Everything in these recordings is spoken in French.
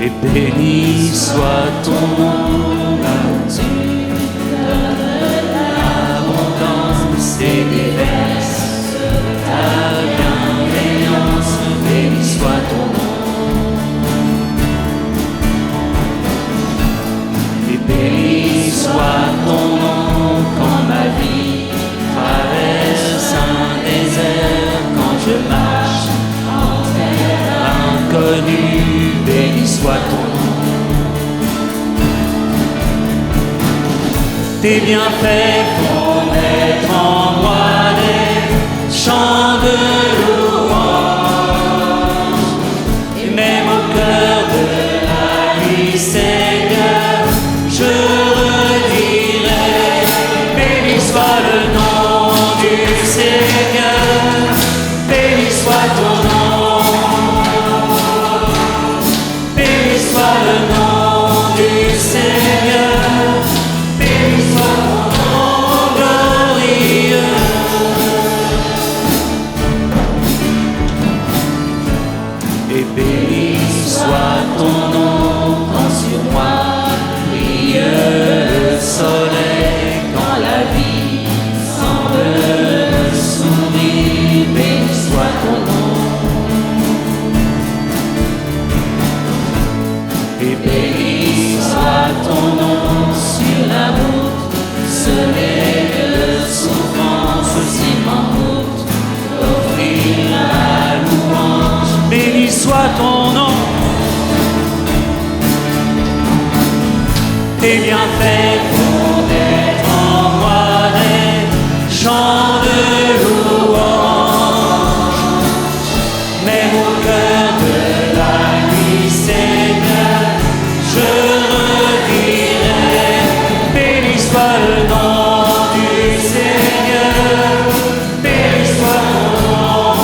et béni soit ton nom. L'abondance et diverse, ta bienveillance, béni soit ton nom. Et béni soit ton nom quand ma vie traverse un désert, quand je marche en terre inconnue, béni soit ton nom. Tes bienfaits font naître en moi des chants de louange, et même au cœur de la nuit, Seigneur, je redirai, béni soit le nom du Seigneur, béni soit ton nom, béni soit le nom du Seigneur, béni soit ton nom glorieux. Et béni soit ton nom quand sur moi brille le soleil, quand la vie semble me sourire, béni soit ton nom. Et béni soit ton nom sur la route, semée de souffrance, aussi m'enroute d'offrir la louange, béni soit ton nom. Tes bienfaits font naître en moi des chants de louange, même au cœur de la nuit, Seigneur, je redirai, béni soit le nom du Seigneur, béni soit ton nom,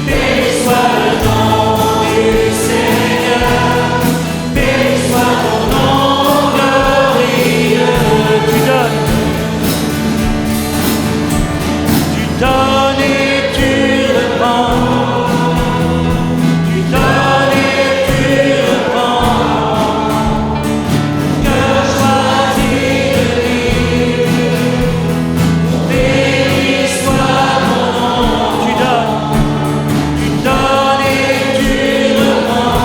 béni soit le nom du Seigneur, béni soit ton nom glorieux. Tu donnes et tu reprends, tu donnes et tu reprends, cœur choisi de vivre, béni soit ton nom. Tu donnes et tu reprends,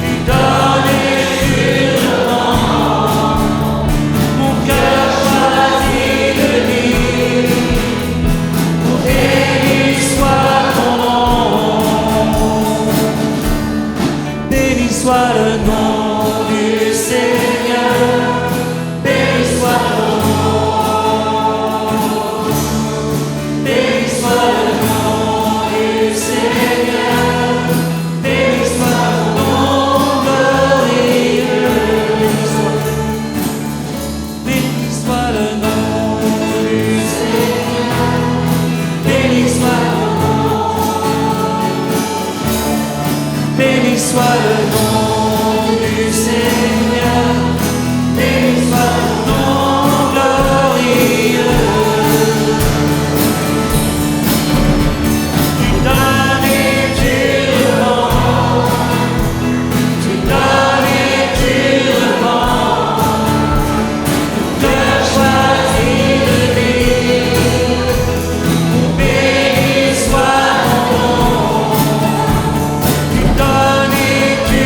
tu donnes et tu reprends, mon cœur choisi de vivre, béni soit ton nom. Béni soit le nom du Seigneur, béni soit ton nom, béni soit le nom du Seigneur, béni soit ton nom glorieux. Béni soit le nom du Seigneur, béni soit ton nom, béni soit le nom du Seigneur, béni soit ton nom glorieux. Tu donnes et tu reprends, tu donnes et tu reprends, cœur choisi de vivre, béni soit ton nom. Tu donnes et tu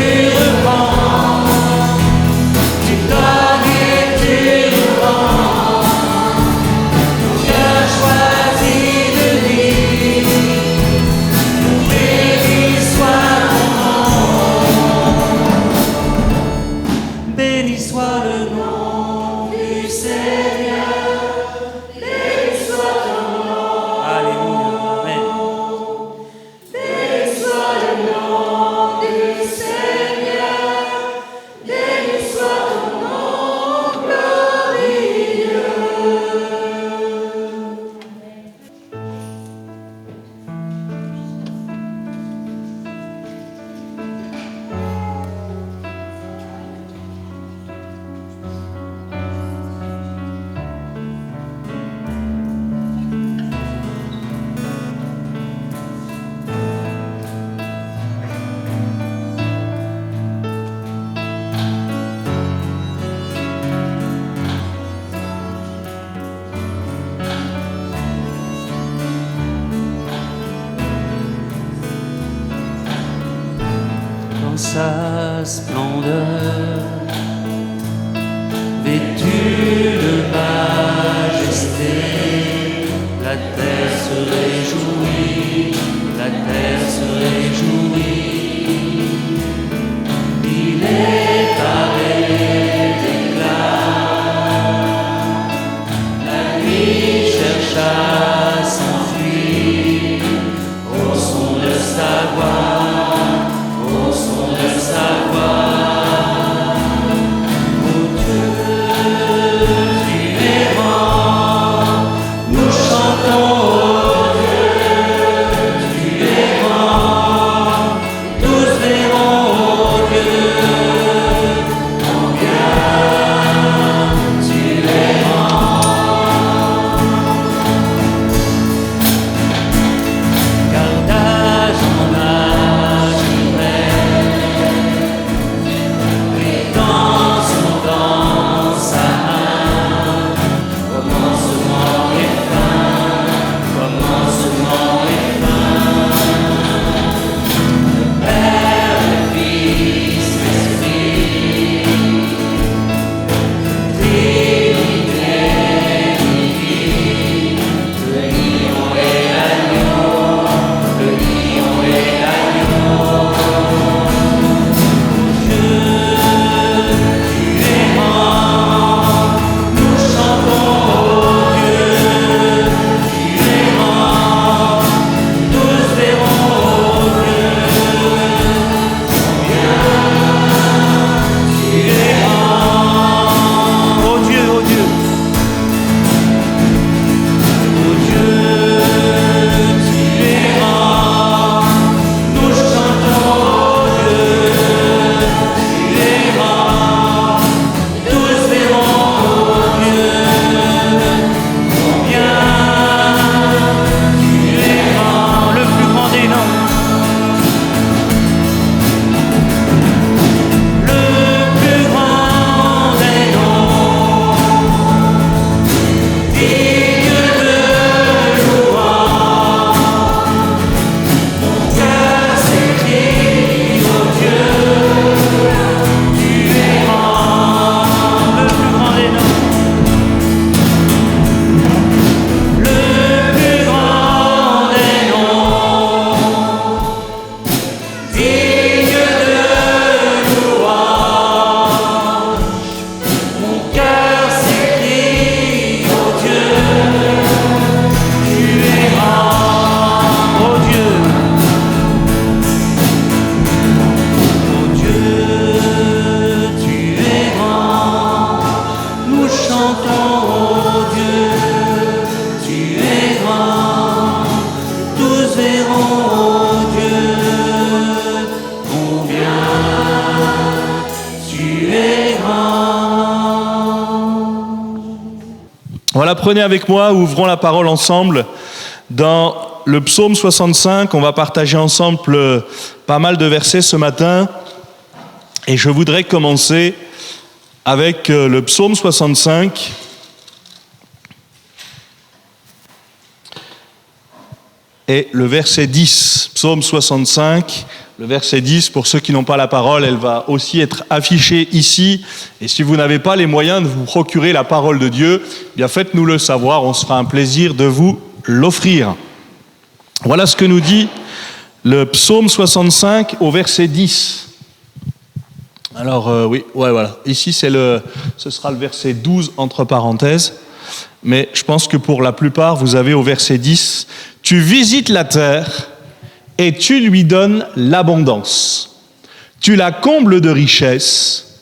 sa splendeur, vêtu de majesté, la terre se réjouit, la terre se réjouit. Il est paré d'éclat, la nuit cherche à s'enfuir au son de sa voix, au son de sa voix. Oh Dieu, tu es grand, nous chantons, oh Dieu, tu es grand, tous verront, oh Dieu, combien tu es grand. Car d'âge en âge il règne, et dans sa main, commencement et fin, commencement et fin. Le Père, le Fils, l'Esprit, Trinité divine, le lion et l'agneau, le lion et l'agneau. Dieu, tu es grand, nous chantons, oh Dieu, tu es grand, tous verront, oh Dieu, combien tu es grand. Oh Dieu, oh Dieu, oh Dieu, tu es grand, nous chantons, oh Dieu, tu es grand, tous verront, oh Dieu, combien tu es grand, le plus grand des noms, le plus grand des noms, digne de louange. Mon cœur s'écrie, oh Dieu, tu es grand, le plus grand des noms, le plus grand des noms, digne de louange. Mon cœur s'écrie, oh Dieu, tu es grand, oh Dieu, oh Dieu, tu es grand, nous chantons, oh Dieu, tu es grand, tous verront, oh Dieu, combien tu es grand. Voilà, prenez avec moi, ouvrons la parole ensemble dans le psaume 65. On va partager ensemble pas mal de versets ce matin. Et je voudrais commencer avec le psaume 65. Et le verset 10, psaume 65, le verset 10, pour ceux qui n'ont pas la parole, elle va aussi être affichée ici. Et si vous n'avez pas les moyens de vous procurer la parole de Dieu, eh bien faites-nous le savoir, on sera un plaisir de vous l'offrir. Voilà ce que nous dit le psaume 65 au verset 10. Alors voilà, ici ce sera le verset 12 entre parenthèses. Mais je pense que pour la plupart, vous avez au verset 10, « Tu visites la terre et tu lui donnes l'abondance. Tu la combles de richesses.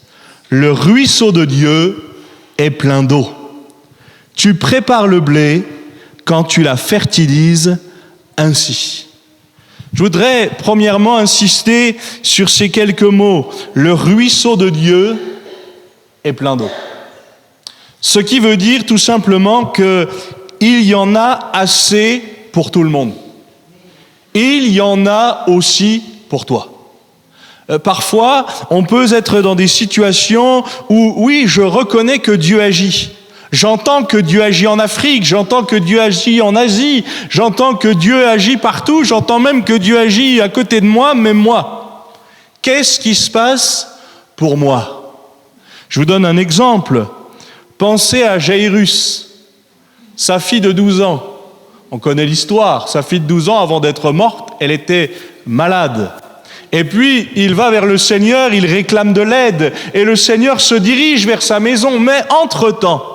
Le ruisseau de Dieu est plein d'eau. Tu prépares le blé quand tu la fertilises ainsi. » Je voudrais premièrement insister sur ces quelques mots. Le ruisseau de Dieu est plein d'eau. Ce qui veut dire tout simplement qu'il y en a assez pour tout le monde. Il y en a aussi pour toi. Parfois, on peut être dans des situations où, oui, je reconnais que Dieu agit. J'entends que Dieu agit en Afrique, j'entends que Dieu agit en Asie, j'entends que Dieu agit partout, j'entends même que Dieu agit à côté de moi, même moi. Qu'est-ce qui se passe pour moi? Je vous donne un exemple. Pensez à Jairus, sa fille de 12 ans. On connaît l'histoire. Sa fille de 12 ans, avant d'être morte, elle était malade. Et puis, il va vers le Seigneur, il réclame de l'aide, et le Seigneur se dirige vers sa maison. Mais entre-temps,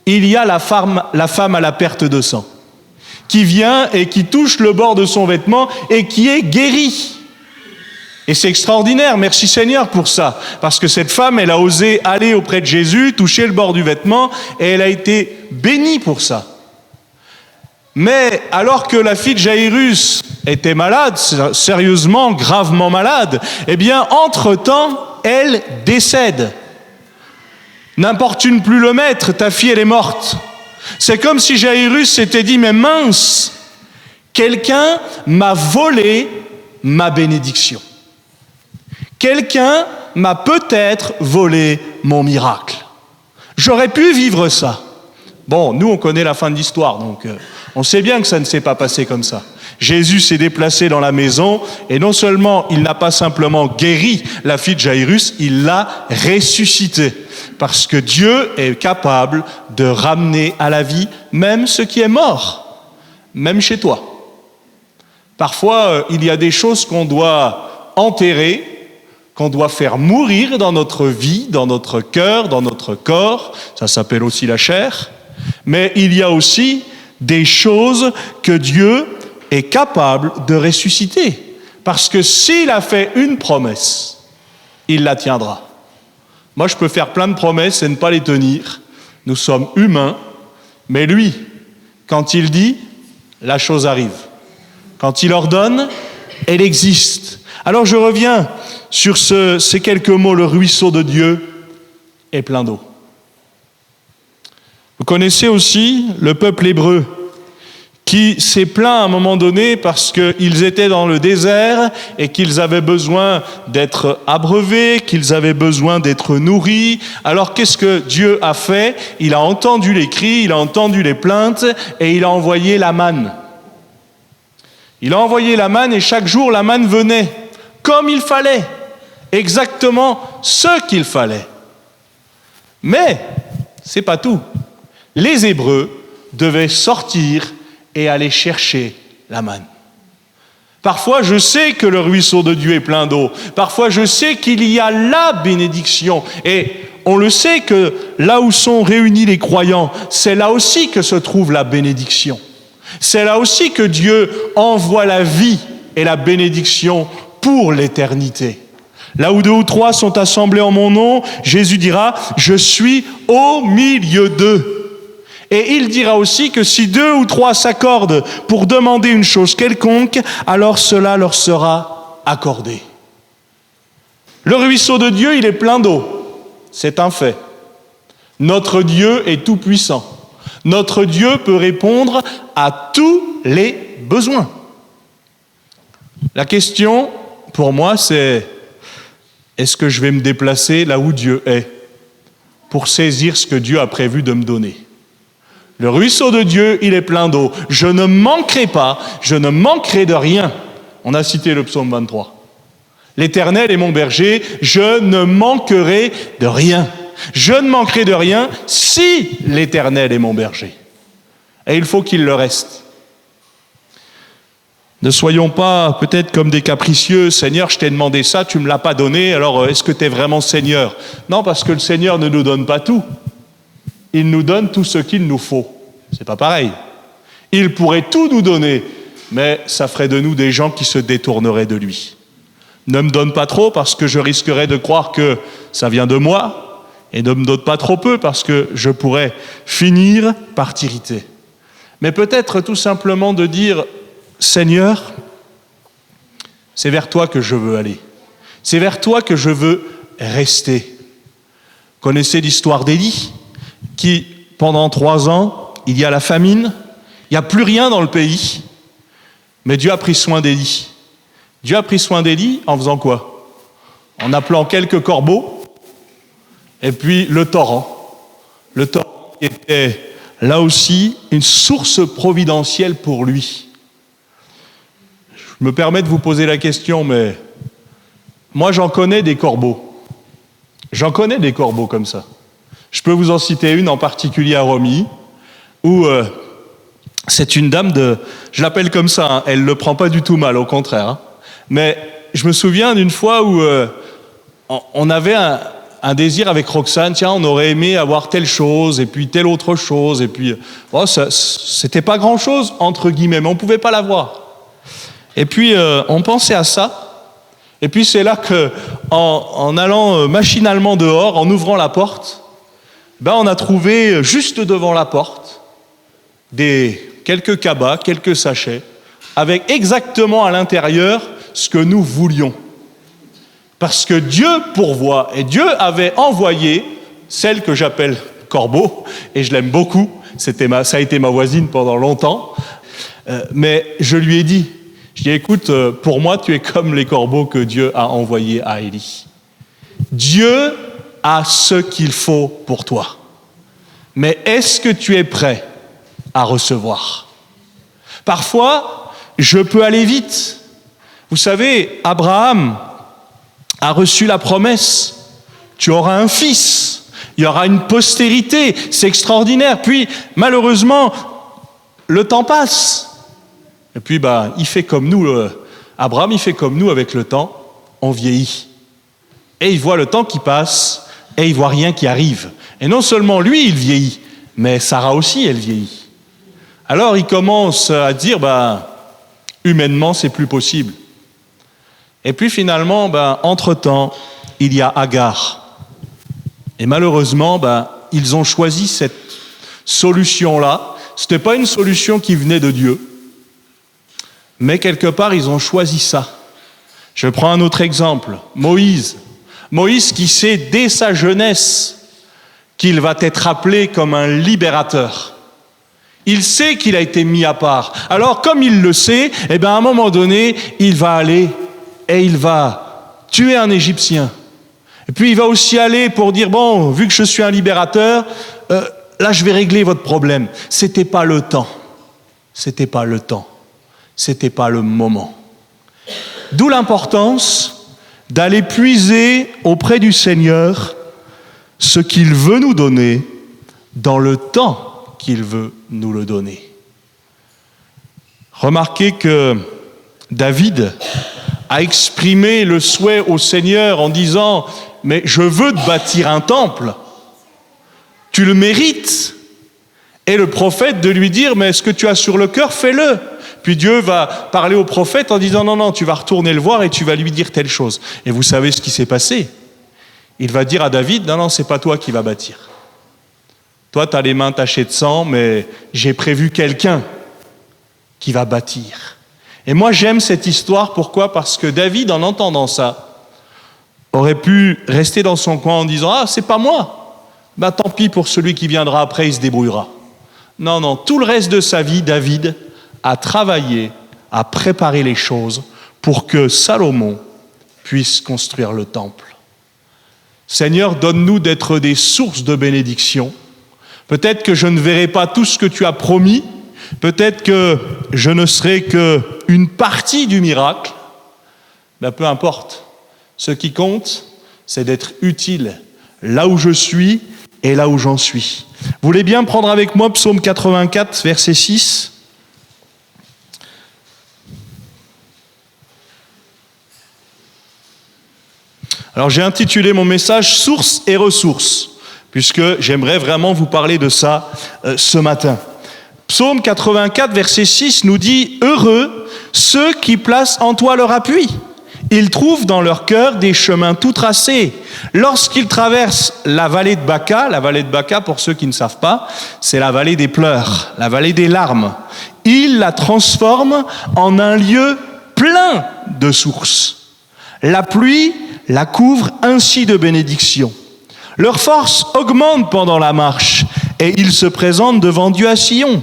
il y a la femme à la perte de sang, qui vient et qui touche le bord de son vêtement et qui est guérie. Et c'est extraordinaire, merci Seigneur pour ça, parce que cette femme, elle a osé aller auprès de Jésus, toucher le bord du vêtement, et elle a été bénie pour ça. Mais alors que la fille de Jairus était malade, sérieusement, gravement malade, eh bien, entre-temps, elle décède. N'importune plus le maître, ta fille, elle est morte. C'est comme si Jairus s'était dit, mais mince, quelqu'un m'a volé ma bénédiction. Quelqu'un m'a peut-être volé mon miracle. J'aurais pu vivre ça. Bon, nous, on connaît la fin de l'histoire, donc on sait bien que ça ne s'est pas passé comme ça. Jésus s'est déplacé dans la maison, et non seulement il n'a pas simplement guéri la fille de Jairus, il l'a ressuscitée. Parce que Dieu est capable de ramener à la vie même ce qui est mort, même chez toi. Parfois, il y a des choses qu'on doit enterrer, qu'on doit faire mourir dans notre vie, dans notre cœur, dans notre corps. Ça s'appelle aussi la chair. Mais il y a aussi des choses que Dieu est capable de ressusciter. Parce que s'il a fait une promesse, il la tiendra. Moi, je peux faire plein de promesses et ne pas les tenir. Nous sommes humains. Mais lui, quand il dit, la chose arrive. Quand il ordonne, elle existe. Alors je reviens sur ces quelques mots, le ruisseau de Dieu est plein d'eau. Vous connaissez aussi le peuple hébreu qui s'est plaint à un moment donné parce qu'ils étaient dans le désert et qu'ils avaient besoin d'être abreuvés, qu'ils avaient besoin d'être nourris. Alors qu'est-ce que Dieu a fait? Il a entendu les cris, il a entendu les plaintes et il a envoyé la manne. Il a envoyé la manne et chaque jour la manne venait comme il fallait, exactement ce qu'il fallait. Mais c'est pas tout. Les Hébreux devaient sortir et aller chercher la manne. Parfois, je sais que le ruisseau de Dieu est plein d'eau. Parfois, je sais qu'il y a la bénédiction. Et on le sait que là où sont réunis les croyants, c'est là aussi que se trouve la bénédiction. C'est là aussi que Dieu envoie la vie et la bénédiction pour l'éternité. Là où 2 ou 3 sont assemblés en mon nom, Jésus dira, je suis au milieu d'eux. Et il dira aussi que si 2 ou 3 s'accordent pour demander une chose quelconque, alors cela leur sera accordé. Le ruisseau de Dieu, il est plein d'eau. C'est un fait. Notre Dieu est tout-puissant. Notre Dieu peut répondre à tous les besoins. La question, pour moi, c'est est-ce que je vais me déplacer là où Dieu est pour saisir ce que Dieu a prévu de me donner? Le ruisseau de Dieu, il est plein d'eau. Je ne manquerai pas, je ne manquerai de rien. On a cité le psaume 23. L'Éternel est mon berger, je ne manquerai de rien. Je ne manquerai de rien si l'Éternel est mon berger. Et il faut qu'il le reste. Ne soyons pas peut-être comme des capricieux. Seigneur, je t'ai demandé ça, tu ne me l'as pas donné, alors est-ce que tu es vraiment Seigneur? Non, parce que le Seigneur ne nous donne pas tout. Il nous donne tout ce qu'il nous faut. C'est pas pareil. Il pourrait tout nous donner, mais ça ferait de nous des gens qui se détourneraient de lui. Ne me donne pas trop parce que je risquerais de croire que ça vient de moi, et ne me donne pas trop peu parce que je pourrais finir par t'irriter. Mais peut-être tout simplement de dire, Seigneur, c'est vers toi que je veux aller. C'est vers toi que je veux rester. Connaissez l'histoire d'Élie, qui, pendant 3 ans, il y a la famine, il n'y a plus rien dans le pays, mais Dieu a pris soin d'Élie. Dieu a pris soin d'Élie en faisant quoi? En appelant quelques corbeaux, et puis le torrent. Le torrent qui était là aussi une source providentielle pour lui. Je me permets de vous poser la question, mais Moi, j'en connais des corbeaux. J'en connais des corbeaux comme ça. Je peux vous en citer une en particulier à Romilly, où c'est une dame je l'appelle comme ça, hein, elle ne le prend pas du tout mal, au contraire. Hein. Mais je me souviens d'une fois où on avait un désir avec Roxane, tiens, on aurait aimé avoir telle chose, et puis telle autre chose, et puis c'était pas grand-chose, entre guillemets, mais on ne pouvait pas l'avoir. Et puis on pensait à ça, et puis c'est là qu'en allant machinalement dehors, en ouvrant la porte, on a trouvé juste devant la porte quelques cabas, quelques sachets, avec exactement à l'intérieur ce que nous voulions. Parce que Dieu pourvoit, et Dieu avait envoyé celle que j'appelle Corbeau, et je l'aime beaucoup, ça a été ma voisine pendant longtemps, mais je lui ai dit, écoute, pour moi tu es comme les corbeaux que Dieu a envoyés à Élie. Dieu a ce qu'il faut pour toi. Mais est-ce que tu es prêt à recevoir? Parfois, je peux aller vite. Vous savez, Abraham a reçu la promesse. Tu auras un fils, il y aura une postérité, c'est extraordinaire. Puis, malheureusement, le temps passe. Et puis, il fait comme nous, Abraham, il fait comme nous avec le temps, on vieillit. Et il voit le temps qui passe, et il voit rien qui arrive. Et non seulement lui, il vieillit, mais Sarah aussi, elle vieillit. Alors il commence à dire, humainement, c'est plus possible. Et puis finalement, entre-temps, il y a Agar. Et malheureusement, ils ont choisi cette solution-là. Ce n'était pas une solution qui venait de Dieu, mais quelque part, ils ont choisi ça. Je prends un autre exemple, Moïse. Moïse qui sait dès sa jeunesse qu'il va être appelé comme un libérateur. Il sait qu'il a été mis à part. Alors, comme il le sait, à un moment donné, il va aller et il va tuer un Égyptien. Et puis, il va aussi aller pour dire, vu que je suis un libérateur, là, je vais régler votre problème. C'était pas le temps. C'était pas le temps. C'était pas le moment. D'où l'importance d'aller puiser auprès du Seigneur ce qu'il veut nous donner dans le temps qu'il veut nous le donner. Remarquez que David a exprimé le souhait au Seigneur en disant « Mais je veux te bâtir un temple, tu le mérites. » Et le prophète de lui dire « Mais ce que tu as sur le cœur, fais-le. » Puis Dieu va parler au prophète en disant « Non, tu vas retourner le voir et tu vas lui dire telle chose. » Et vous savez ce qui s'est passé. Il va dire à David « Non, c'est pas toi qui vas bâtir. Toi, tu as les mains tachées de sang, mais j'ai prévu quelqu'un qui va bâtir. » Et moi, j'aime cette histoire. Pourquoi ? Parce que David, en entendant ça, aurait pu rester dans son coin en disant « Ah, c'est pas moi. Tant pis pour celui qui viendra après, il se débrouillera. » Non, tout le reste de sa vie, David a travaillé, a préparé les choses pour que Salomon puisse construire le temple. Seigneur, donne-nous d'être des sources de bénédiction. Peut-être que je ne verrai pas tout ce que tu as promis. Peut-être que je ne serai qu'une partie du miracle. Peu importe. Ce qui compte, c'est d'être utile là où je suis et là où j'en suis. Vous voulez bien prendre avec moi Psaume 84, verset 6 ? Alors j'ai intitulé mon message « Sources et ressources », puisque j'aimerais vraiment vous parler de ça ce matin. Psaume 84, verset 6 nous dit « Heureux ceux qui placent en toi leur appui. Ils trouvent dans leur cœur des chemins tout tracés. Lorsqu'ils traversent la vallée de Baca, pour ceux qui ne savent pas, c'est la vallée des pleurs, la vallée des larmes. Ils la transforment en un lieu plein de sources. La pluie la couvre ainsi de bénédictions. Leur force augmente pendant la marche et ils se présentent devant Dieu à Sion.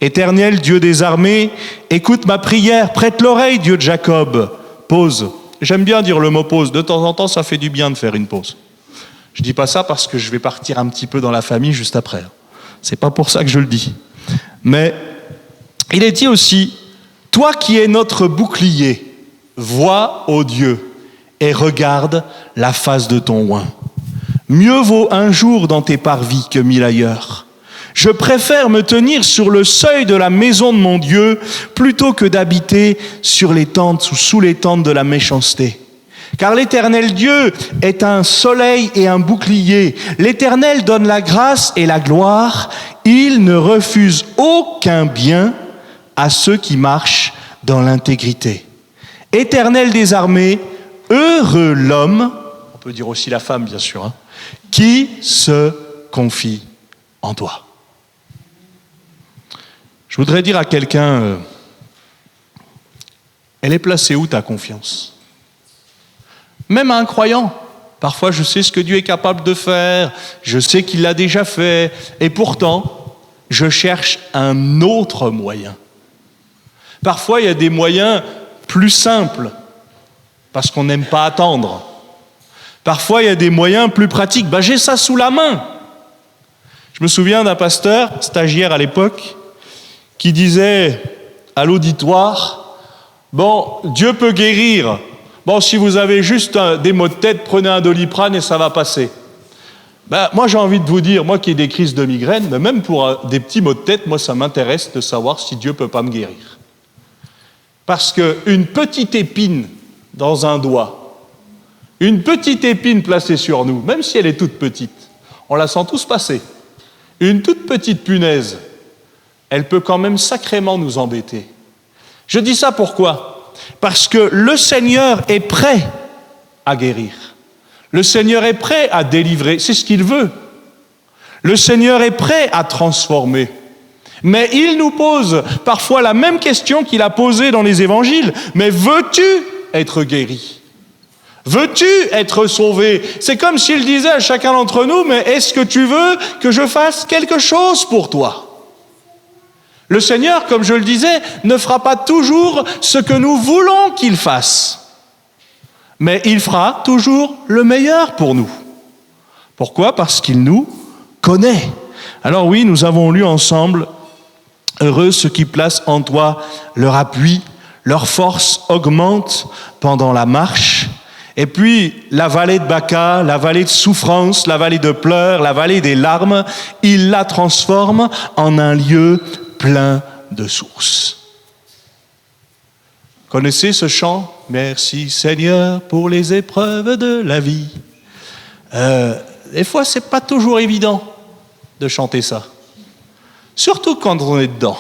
Éternel Dieu des armées, écoute ma prière, prête l'oreille, Dieu de Jacob. Pause. J'aime bien dire le mot pause. De temps en temps, ça fait du bien de faire une pause. Je dis pas ça parce que je vais partir un petit peu dans la famille juste après. C'est pas pour ça que je le dis. Mais il est dit aussi, toi qui es notre bouclier, vois, ô Dieu, et regarde la face de ton oint. Mieux vaut un jour dans tes parvis que 1000 ailleurs. Je préfère me tenir sur le seuil de la maison de mon Dieu plutôt que d'habiter sur les tentes ou sous les tentes de la méchanceté. Car l'Éternel Dieu est un soleil et un bouclier. L'Éternel donne la grâce et la gloire. Il ne refuse aucun bien à ceux qui marchent dans l'intégrité. Éternel des armées, heureux l'homme, on peut dire aussi la femme bien sûr, qui se confie en toi. Je voudrais dire à quelqu'un, elle est placée où ta confiance ? Même à un croyant, parfois je sais ce que Dieu est capable de faire, je sais qu'il l'a déjà fait, et pourtant, je cherche un autre moyen. Parfois, il y a des moyens plus simples, parce qu'on n'aime pas attendre. Parfois, il y a des moyens plus pratiques. J'ai ça sous la main. Je me souviens d'un pasteur, stagiaire à l'époque, qui disait à l'auditoire, Dieu peut guérir. Si vous avez juste des maux de tête, prenez un Doliprane et ça va passer. Moi, j'ai envie de vous dire, moi qui ai des crises de migraine, mais même pour des petits maux de tête, moi, ça m'intéresse de savoir si Dieu ne peut pas me guérir. Parce qu'une petite épine dans un doigt, une petite épine placée sur nous, même si elle est toute petite, on la sent tous passer. Une toute petite punaise, elle peut quand même sacrément nous embêter. Je dis ça pourquoi ? Parce que le Seigneur est prêt à guérir. Le Seigneur est prêt à délivrer, c'est ce qu'il veut. Le Seigneur est prêt à transformer. Mais il nous pose parfois la même question qu'il a posée dans les évangiles. Mais veux-tu être guéri ? Veux-tu être sauvé ? C'est comme s'il disait à chacun d'entre nous, mais est-ce que tu veux que je fasse quelque chose pour toi ? Le Seigneur, comme je le disais, ne fera pas toujours ce que nous voulons qu'il fasse. Mais il fera toujours le meilleur pour nous. Pourquoi ? Parce qu'il nous connaît. Alors oui, nous avons lu ensemble « Heureux ceux qui placent en toi leur appui, leur force augmente pendant la marche. » Et puis, la vallée de Baca, la vallée de souffrance, la vallée de pleurs, la vallée des larmes, il la transforme en un lieu plein de sources. Connaissez ce chant ? Merci Seigneur pour les épreuves de la vie. Des fois, c'est pas toujours évident de chanter ça. Surtout quand on est dedans.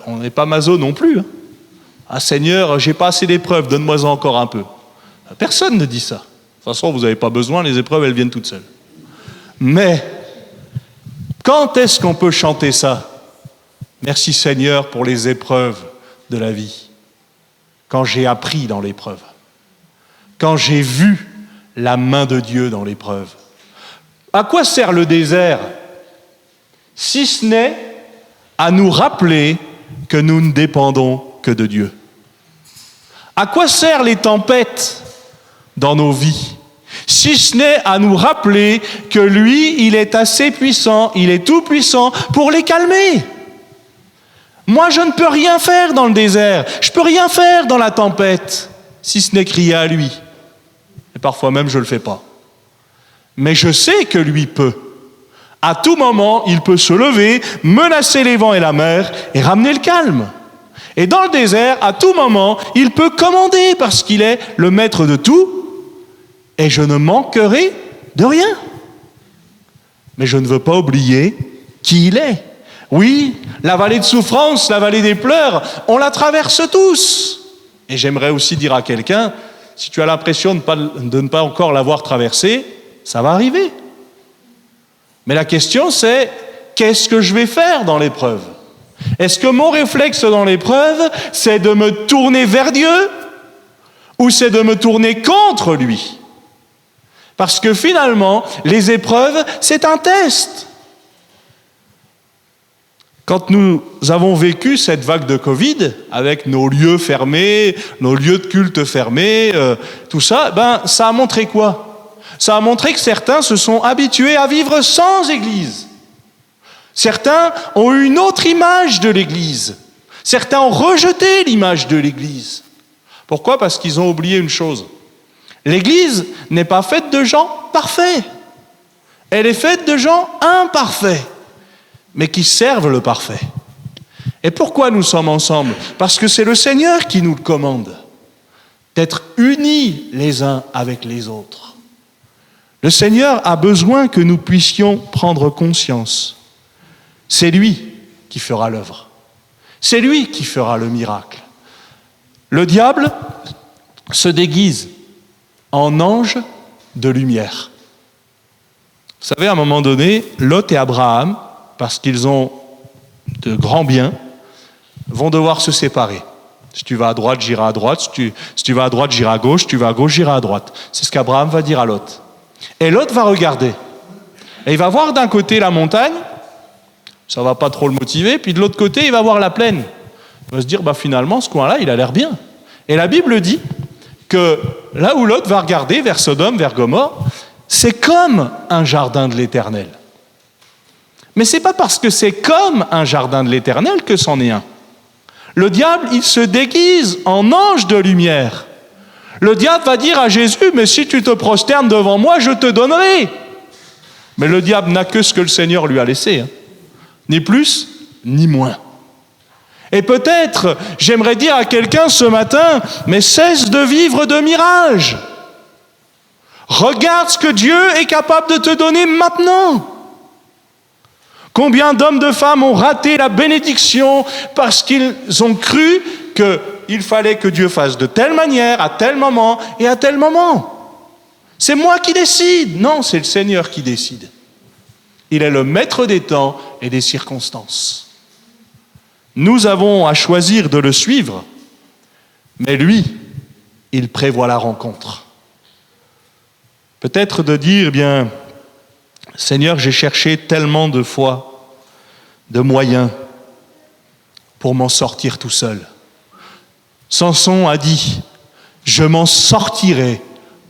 On n'est pas maso non plus. Ah Seigneur, j'ai pas assez d'épreuves, donne-moi encore un peu. Personne ne dit ça. De toute façon, vous n'avez pas besoin, les épreuves, elles viennent toutes seules. Mais, quand est-ce qu'on peut chanter ça ? Merci Seigneur pour les épreuves de la vie. Quand j'ai appris dans l'épreuve. Quand j'ai vu la main de Dieu dans l'épreuve. À quoi sert le désert ? Si ce n'est à nous rappeler que nous ne dépendons que de Dieu. À quoi servent les tempêtes dans nos vies ? Si ce n'est à nous rappeler que lui, il est assez puissant, il est tout puissant pour les calmer. Moi, je ne peux rien faire dans le désert, je ne peux rien faire dans la tempête, si ce n'est crier à lui. Et parfois même, je ne le fais pas. Mais je sais que lui peut. À tout moment, il peut se lever, menacer les vents et la mer et ramener le calme. Et dans le désert, à tout moment, il peut commander parce qu'il est le maître de tout et je ne manquerai de rien. Mais je ne veux pas oublier qui il est. Oui, la vallée de souffrance, la vallée des pleurs, on la traverse tous. Et j'aimerais aussi dire à quelqu'un, si tu as l'impression de ne pas encore l'avoir traversée, ça va arriver. Mais la question c'est, qu'est-ce que je vais faire dans l'épreuve ? Est-ce que mon réflexe dans l'épreuve, c'est de me tourner vers Dieu ou c'est de me tourner contre lui ? Parce que finalement, les épreuves, c'est un test. Quand nous avons vécu cette vague de Covid, avec nos lieux fermés, nos lieux de culte fermés, tout ça, ça a montré quoi ? Ça a montré que certains se sont habitués à vivre sans Église. Certains ont eu une autre image de l'Église. Certains ont rejeté l'image de l'Église. Pourquoi ? Parce qu'ils ont oublié une chose. L'Église n'est pas faite de gens parfaits. Elle est faite de gens imparfaits, mais qui servent le parfait. Et pourquoi nous sommes ensemble ? Parce que c'est le Seigneur qui nous le commande, d'être unis les uns avec les autres. Le Seigneur a besoin que nous puissions prendre conscience. C'est lui qui fera l'œuvre. C'est lui qui fera le miracle. Le diable se déguise en ange de lumière. Vous savez, à un moment donné, Lot et Abraham, parce qu'ils ont de grands biens, vont devoir se séparer. Si tu vas à droite, j'irai à droite. Si tu vas à droite, j'irai à gauche. Si tu vas à gauche, j'irai à droite. C'est ce qu'Abraham va dire à Lot. Et Lot va regarder. Et il va voir d'un côté la montagne, ça ne va pas trop le motiver, puis de l'autre côté, il va voir la plaine. Il va se dire, finalement, ce coin-là, il a l'air bien. Et la Bible dit que là où Lot va regarder, vers Sodome, vers Gomorrhe, c'est comme un jardin de l'Éternel. Mais ce n'est pas parce que c'est comme un jardin de l'Éternel que c'en est un. Le diable, il se déguise en ange de lumière. Le diable va dire à Jésus, mais si tu te prosternes devant moi, je te donnerai. Mais le diable n'a que ce que le Seigneur lui a laissé, ni plus, ni moins. Et peut-être, j'aimerais dire à quelqu'un ce matin, mais cesse de vivre de mirages. Regarde ce que Dieu est capable de te donner maintenant. Combien d'hommes, de femmes ont raté la bénédiction parce qu'ils ont cru qu'il fallait que Dieu fasse de telle manière, à tel moment et à tel moment. C'est moi qui décide. Non, c'est le Seigneur qui décide. Il est le maître des temps et des circonstances. Nous avons à choisir de le suivre, mais lui, il prévoit la rencontre. Peut-être de dire, Seigneur, j'ai cherché tellement de fois de moyens pour m'en sortir tout seul. Samson a dit, je m'en sortirai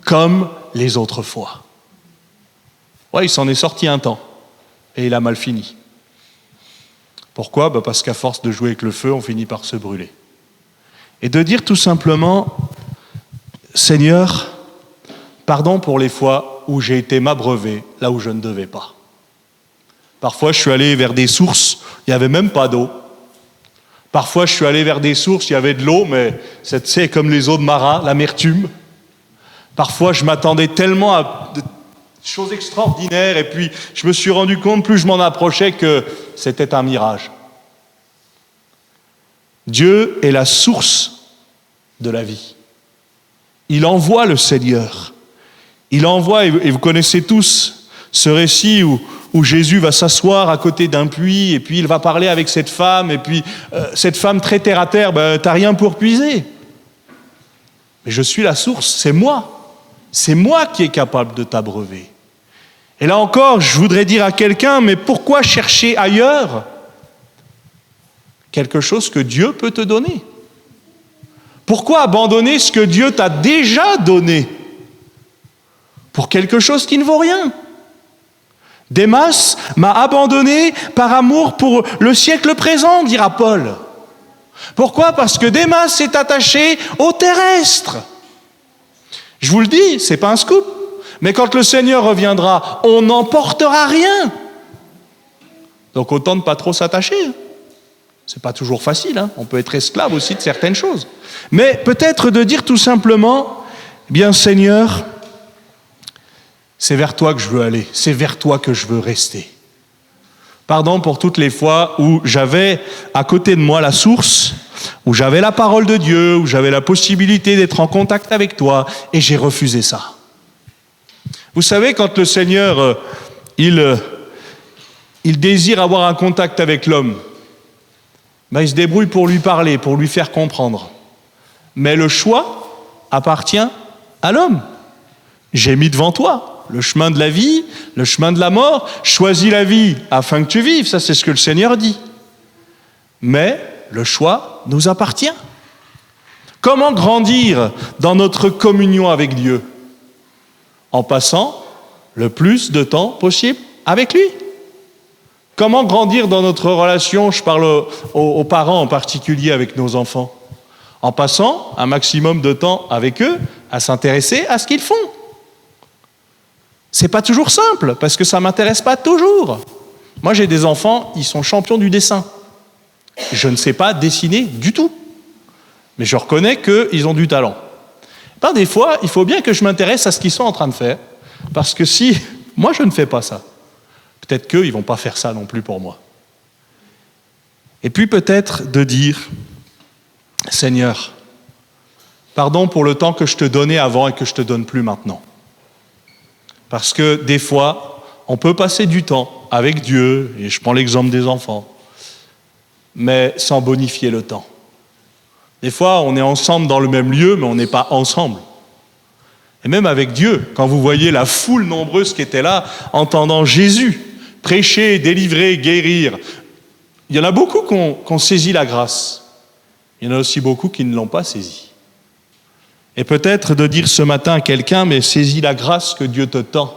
comme les autres fois. Ouais, il s'en est sorti un temps et il a mal fini. Pourquoi ? Parce qu'à force de jouer avec le feu, on finit par se brûler. Et de dire tout simplement, Seigneur, pardon pour les fois où j'ai été m'abreuver là où je ne devais pas. Parfois, je suis allé vers des sources, il n'y avait même pas d'eau. Parfois, je suis allé vers des sources, il y avait de l'eau, mais c'est comme les eaux de Mara, l'amertume. Parfois, je m'attendais tellement à de choses extraordinaires, et puis je me suis rendu compte, plus je m'en approchais, que c'était un mirage. Dieu est la source de la vie. Il envoie le Seigneur. Il envoie, et vous connaissez tous ce récit où Jésus va s'asseoir à côté d'un puits, et puis il va parler avec cette femme, et puis cette femme très terre à terre, t'as rien pour puiser. Mais je suis la source, c'est moi. C'est moi qui est capable de t'abreuver. Et là encore, je voudrais dire à quelqu'un, mais pourquoi chercher ailleurs quelque chose que Dieu peut te donner ? Pourquoi abandonner ce que Dieu t'a déjà donné pour quelque chose qui ne vaut rien ? Démas m'a abandonné par amour pour le siècle présent, dira Paul. Pourquoi ? Parce que Démas s'est attaché au terrestre. Je vous le dis, c'est pas un scoop, mais quand le Seigneur reviendra, on n'emportera rien. Donc autant ne pas trop s'attacher. C'est pas toujours facile, on peut être esclave aussi de certaines choses. Mais peut-être de dire tout simplement, Seigneur, c'est vers toi que je veux aller, c'est vers toi que je veux rester. Pardon pour toutes les fois où j'avais à côté de moi la source, où j'avais la parole de Dieu, où j'avais la possibilité d'être en contact avec toi, et j'ai refusé ça. Vous savez, quand le Seigneur, il désire avoir un contact avec l'homme, il se débrouille pour lui parler, pour lui faire comprendre. Mais le choix appartient à l'homme. J'ai mis devant toi le chemin de la vie, le chemin de la mort. Choisis la vie afin que tu vives. Ça, c'est ce que le Seigneur dit. Mais le choix nous appartient. Comment grandir dans notre communion avec Dieu ? En passant le plus de temps possible avec lui. Comment grandir dans notre relation, je parle aux parents en particulier avec nos enfants ? en passant un maximum de temps avec eux, à s'intéresser à ce qu'ils font. C'est pas toujours simple, parce que ça m'intéresse pas toujours. Moi, j'ai des enfants, ils sont champions du dessin. Je ne sais pas dessiner du tout, mais je reconnais qu'ils ont du talent. Des fois, il faut bien que je m'intéresse à ce qu'ils sont en train de faire, parce que si moi je ne fais pas ça, peut-être qu'eux, ils ne vont pas faire ça non plus pour moi. Et puis peut-être de dire, Seigneur, pardon pour le temps que je te donnais avant et que je ne te donne plus maintenant. Parce que des fois, on peut passer du temps avec Dieu, et je prends l'exemple des enfants, mais sans bonifier le temps. Des fois, on est ensemble dans le même lieu, mais on n'est pas ensemble. Et même avec Dieu, quand vous voyez la foule nombreuse qui était là, entendant Jésus prêcher, délivrer, guérir, il y en a beaucoup qui ont saisi la grâce. Il y en a aussi beaucoup qui ne l'ont pas saisie. Et peut-être de dire ce matin à quelqu'un, mais saisis la grâce que Dieu te tend.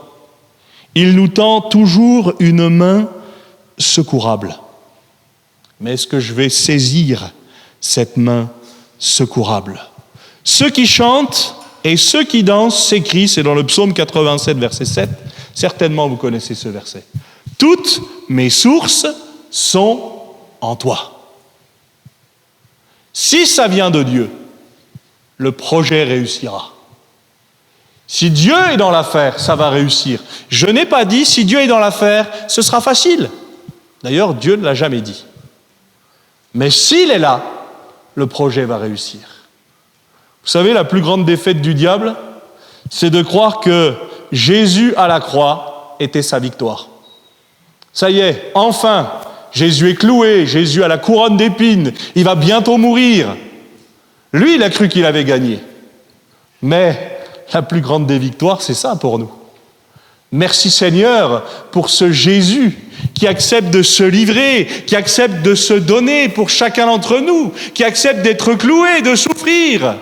Il nous tend toujours une main secourable. Mais est-ce que je vais saisir cette main secourable? Ceux qui chantent et ceux qui dansent s'écrient, c'est dans le psaume 87, verset 7. Certainement vous connaissez ce verset. Toutes mes sources sont en toi. Si ça vient de Dieu, le projet réussira. Si Dieu est dans l'affaire, ça va réussir. Je n'ai pas dit, si Dieu est dans l'affaire, ce sera facile. D'ailleurs, Dieu ne l'a jamais dit. Mais s'il est là, le projet va réussir. Vous savez, la plus grande défaite du diable, c'est de croire que Jésus à la croix était sa victoire. Ça y est, enfin, Jésus est cloué, Jésus a la couronne d'épines, il va bientôt mourir. Lui, il a cru qu'il avait gagné. Mais la plus grande des victoires, c'est ça pour nous. Merci Seigneur pour ce Jésus qui accepte de se livrer, qui accepte de se donner pour chacun d'entre nous, qui accepte d'être cloué, de souffrir,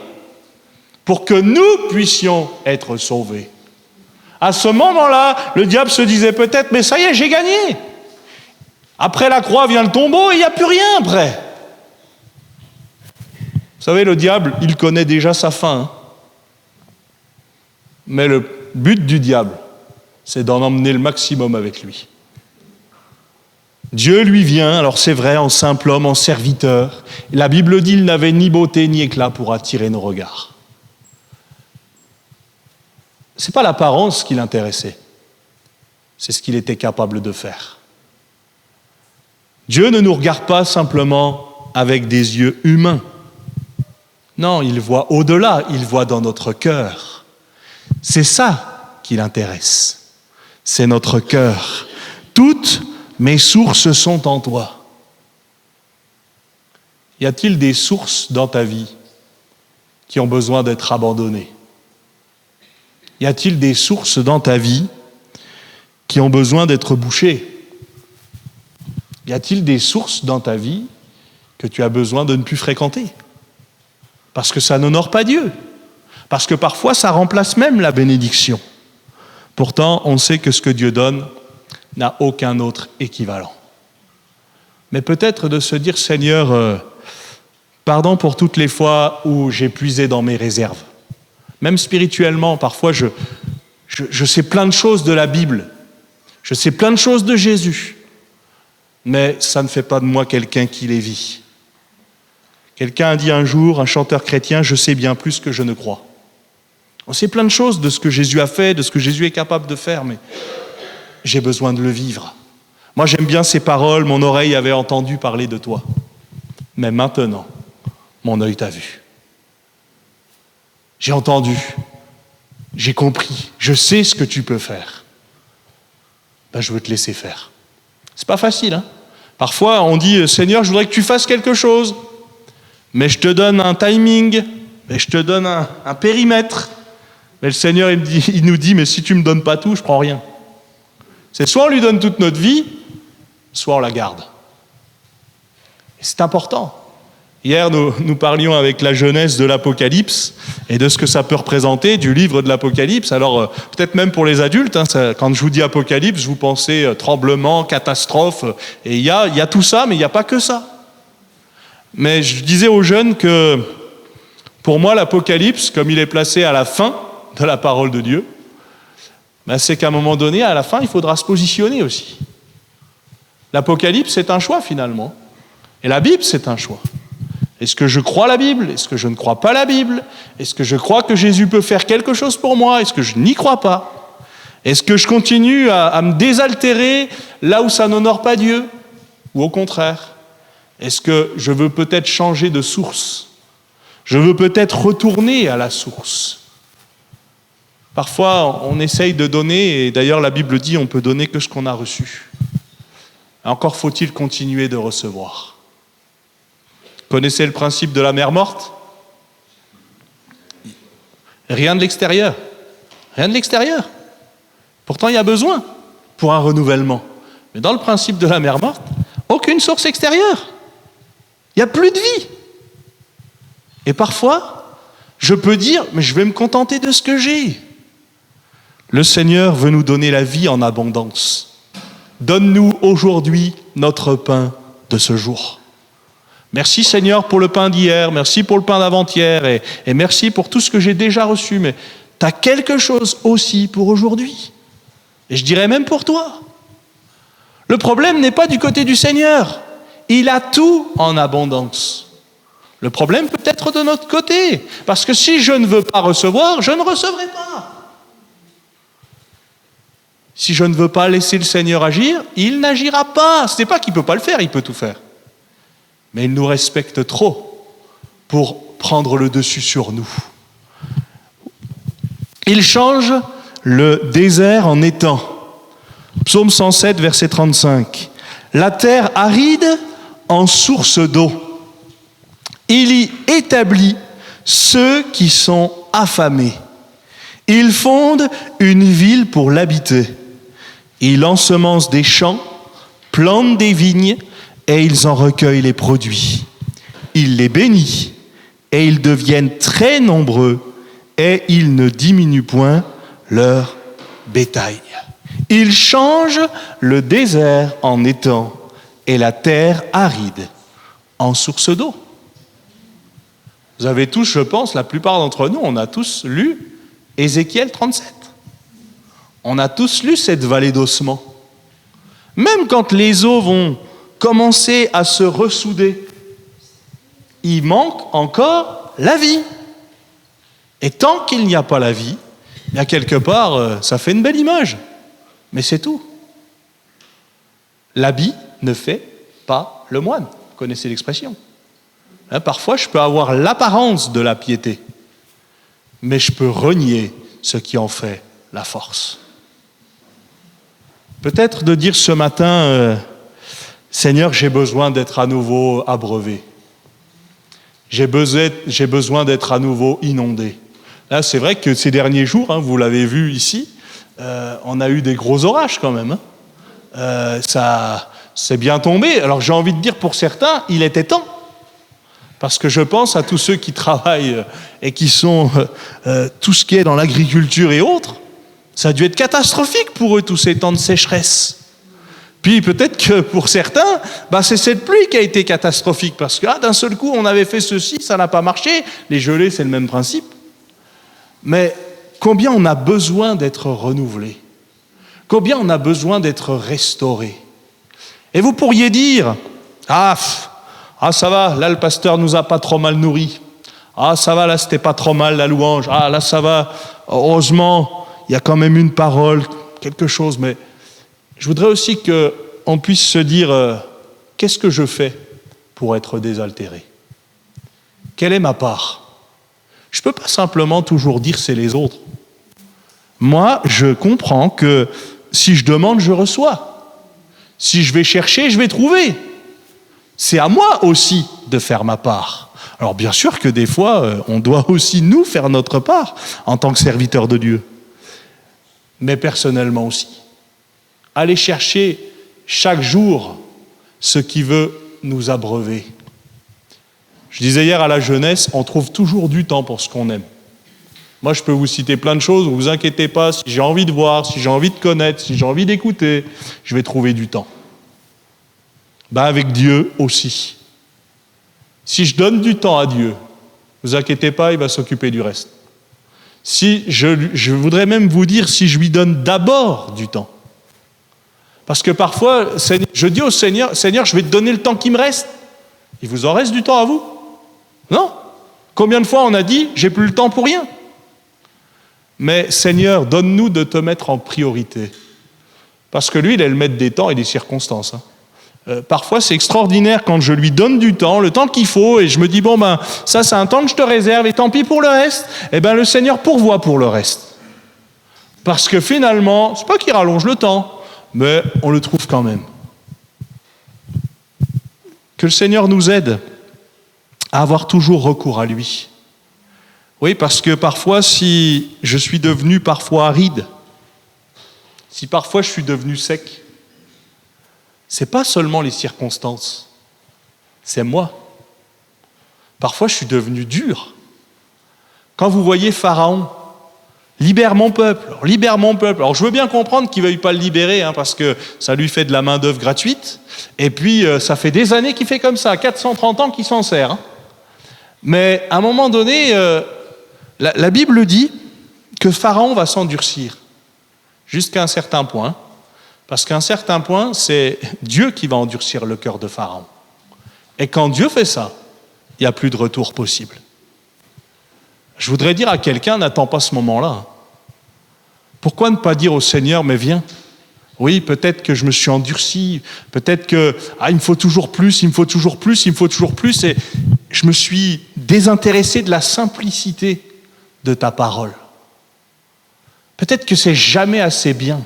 pour que nous puissions être sauvés. À ce moment-là, le diable se disait peut-être, mais ça y est, j'ai gagné. Après la croix vient le tombeau et il n'y a plus rien après. Vous savez, le diable, il connaît déjà sa fin. Mais le but du diable, c'est d'en emmener le maximum avec lui. Dieu lui vient, alors c'est vrai, en simple homme, en serviteur. La Bible dit qu'il n'avait ni beauté ni éclat pour attirer nos regards. Ce n'est pas l'apparence qui l'intéressait, c'est ce qu'il était capable de faire. Dieu ne nous regarde pas simplement avec des yeux humains. Non, il voit au-delà, il voit dans notre cœur. C'est ça qui l'intéresse. C'est notre cœur. Toutes mes sources sont en toi. Y a-t-il des sources dans ta vie qui ont besoin d'être abandonnées? Y a-t-il des sources dans ta vie qui ont besoin d'être bouchées? Y a-t-il des sources dans ta vie que tu as besoin de ne plus fréquenter? Parce que ça n'honore pas Dieu. Parce que parfois, ça remplace même la bénédiction. Pourtant, on sait que ce que Dieu donne n'a aucun autre équivalent. Mais peut-être de se dire, Seigneur, pardon pour toutes les fois où j'ai puisé dans mes réserves. Même spirituellement, parfois, je sais plein de choses de la Bible. Je sais plein de choses de Jésus. Mais ça ne fait pas de moi quelqu'un qui les vit. Quelqu'un a dit un jour, un chanteur chrétien, je sais bien plus que je ne crois. On sait plein de choses de ce que Jésus a fait, de ce que Jésus est capable de faire, mais j'ai besoin de le vivre. Moi, j'aime bien ces paroles, mon oreille avait entendu parler de toi. Mais maintenant, mon œil t'a vu. J'ai entendu, j'ai compris, je sais ce que tu peux faire. Je veux te laisser faire. C'est pas facile, hein? Parfois, on dit, Seigneur, je voudrais que tu fasses quelque chose. Mais je te donne un timing, mais je te donne un périmètre. Mais le Seigneur, il nous dit, mais si tu ne me donnes pas tout, je ne prends rien. C'est soit on lui donne toute notre vie, soit on la garde. Et c'est important. Hier, nous parlions avec la jeunesse de l'Apocalypse et de ce que ça peut représenter, du livre de l'Apocalypse. Alors, peut-être même pour les adultes, hein, quand je vous dis Apocalypse, vous pensez tremblement, catastrophe. Et il y a tout ça, mais il n'y a pas que ça. Mais je disais aux jeunes que Pour moi, l'Apocalypse, comme il est placé à la fin de la parole de Dieu, c'est qu'à un moment donné, à la fin, il faudra se positionner aussi. L'Apocalypse, c'est un choix finalement. Et la Bible, c'est un choix. Est-ce que je crois la Bible? Est-ce que je ne crois pas la Bible? Est-ce que je crois que Jésus peut faire quelque chose pour moi? Est-ce que je n'y crois pas? Est-ce que je continue à me désaltérer là où ça n'honore pas Dieu? Ou au contraire? Est-ce que je veux peut-être changer de source? Je veux peut-être retourner à la source? Parfois, on essaye de donner, et d'ailleurs la Bible dit on peut donner que ce qu'on a reçu. Encore faut-il continuer de recevoir. Connaissez le principe de la mer morte? Rien de l'extérieur. Rien de l'extérieur. Pourtant, il y a besoin pour un renouvellement. Mais dans le principe de la mer morte, aucune source extérieure. Il n'y a plus de vie. Et parfois, je peux dire, mais je vais me contenter de ce que j'ai. Le Seigneur veut nous donner la vie en abondance. Donne-nous aujourd'hui notre pain de ce jour. Merci Seigneur pour le pain d'hier, merci pour le pain d'avant-hier et merci pour tout ce que j'ai déjà reçu. Mais tu as quelque chose aussi pour aujourd'hui. Et je dirais même pour toi. Le problème n'est pas du côté du Seigneur. Il a tout en abondance. Le problème peut être de notre côté. Parce que si je ne veux pas recevoir, je ne recevrai pas. Si je ne veux pas laisser le Seigneur agir, il n'agira pas. Ce n'est pas qu'il ne peut pas le faire, il peut tout faire. Mais il nous respecte trop pour prendre le dessus sur nous. Il change le désert en étang. Psaume 107, verset 35. La terre aride en source d'eau. Il y établit ceux qui sont affamés. Il fonde une ville pour l'habiter. Il ensemence des champs, plante des vignes, et ils en recueillent les produits. Il les bénit, et ils deviennent très nombreux, et ils ne diminuent point leur bétail. Il change le désert en étang, et la terre aride en source d'eau. Vous avez tous, je pense, la plupart d'entre nous, on a tous lu Ézéchiel 37. On a tous lu cette vallée d'ossements. Même quand les eaux vont commencer à se ressouder, il manque encore la vie. Et tant qu'il n'y a pas la vie, bien quelque part, ça fait une belle image. Mais c'est tout. L'habit ne fait pas le moine. Vous connaissez l'expression. Parfois, je peux avoir l'apparence de la piété, mais je peux renier ce qui en fait la force. Peut-être de dire ce matin, Seigneur, j'ai besoin d'être à nouveau abreuvé. J'ai besoin d'être à nouveau inondé. Là, c'est vrai que ces derniers jours, vous l'avez vu ici, on a eu des gros orages quand même. Ça c'est bien tombé. Alors j'ai envie de dire pour certains, il était temps. Parce que je pense à tous ceux qui travaillent et qui sont tout ce qui est dans l'agriculture et autres. Ça a dû être catastrophique pour eux, tous ces temps de sécheresse. Puis peut-être que pour certains, c'est cette pluie qui a été catastrophique. Parce que d'un seul coup, on avait fait ceci, ça n'a pas marché. Les gelées, c'est le même principe. Mais combien on a besoin d'être renouvelé? Combien on a besoin d'être restauré? Et vous pourriez dire, ça va, là le pasteur nous a pas trop mal nourris. Ça va, là c'était pas trop mal la louange. Là ça va, heureusement, il y a quand même une parole, quelque chose. Mais je voudrais aussi qu'on puisse se dire, qu'est-ce que je fais pour être désaltéré? Quelle est ma part? Je ne peux pas simplement toujours dire c'est les autres. Moi, je comprends que si je demande, je reçois. Si je vais chercher, je vais trouver. C'est à moi aussi de faire ma part. Alors bien sûr que des fois, on doit aussi nous faire notre part en tant que serviteurs de Dieu. Mais personnellement aussi. Aller chercher chaque jour ce qui veut nous abreuver. Je disais hier à la jeunesse, on trouve toujours du temps pour ce qu'on aime. Moi, je peux vous citer plein de choses, ne vous inquiétez pas, si j'ai envie de voir, si j'ai envie de connaître, si j'ai envie d'écouter, je vais trouver du temps. Avec Dieu aussi. Si je donne du temps à Dieu, Ne vous inquiétez pas, il va s'occuper du reste. Si je voudrais même vous dire, si je lui donne d'abord du temps. Parce que parfois, je dis au Seigneur, Seigneur, je vais te donner le temps qui me reste. Il vous en reste du temps à vous? Non. Combien de fois on a dit, j'ai plus le temps pour rien? Mais Seigneur, donne-nous de te mettre en priorité. Parce que lui, il est le maître des temps et des circonstances. Parfois, c'est extraordinaire quand je lui donne du temps, le temps qu'il faut, et je me dis, bon, ça, c'est un temps que je te réserve, et tant pis pour le reste. Eh bien, le Seigneur pourvoit pour le reste. Parce que finalement, c'est pas qu'il rallonge le temps, mais on le trouve quand même. Que le Seigneur nous aide à avoir toujours recours à lui. Oui, parce que parfois, si je suis devenu parfois aride, si parfois je suis devenu sec, c'est pas seulement les circonstances, c'est moi. Parfois, je suis devenu dur. Quand vous voyez Pharaon, libère mon peuple, libère mon peuple. Alors, je veux bien comprendre qu'il ne veuille pas le libérer, parce que ça lui fait de la main-d'œuvre gratuite. Et puis, ça fait des années qu'il fait comme ça, 430 ans qu'il s'en sert. Mais à un moment donné, la Bible dit que Pharaon va s'endurcir jusqu'à un certain point. Parce qu'à un certain point, c'est Dieu qui va endurcir le cœur de Pharaon. Et quand Dieu fait ça, il n'y a plus de retour possible. Je voudrais dire à quelqu'un, n'attends pas ce moment-là. Pourquoi ne pas dire au Seigneur, mais viens. Oui, peut-être que je me suis endurci, peut-être que il me faut toujours plus, il me faut toujours plus, il me faut toujours plus, et je me suis désintéressé de la simplicité de ta parole. Peut-être que c'est jamais assez bien.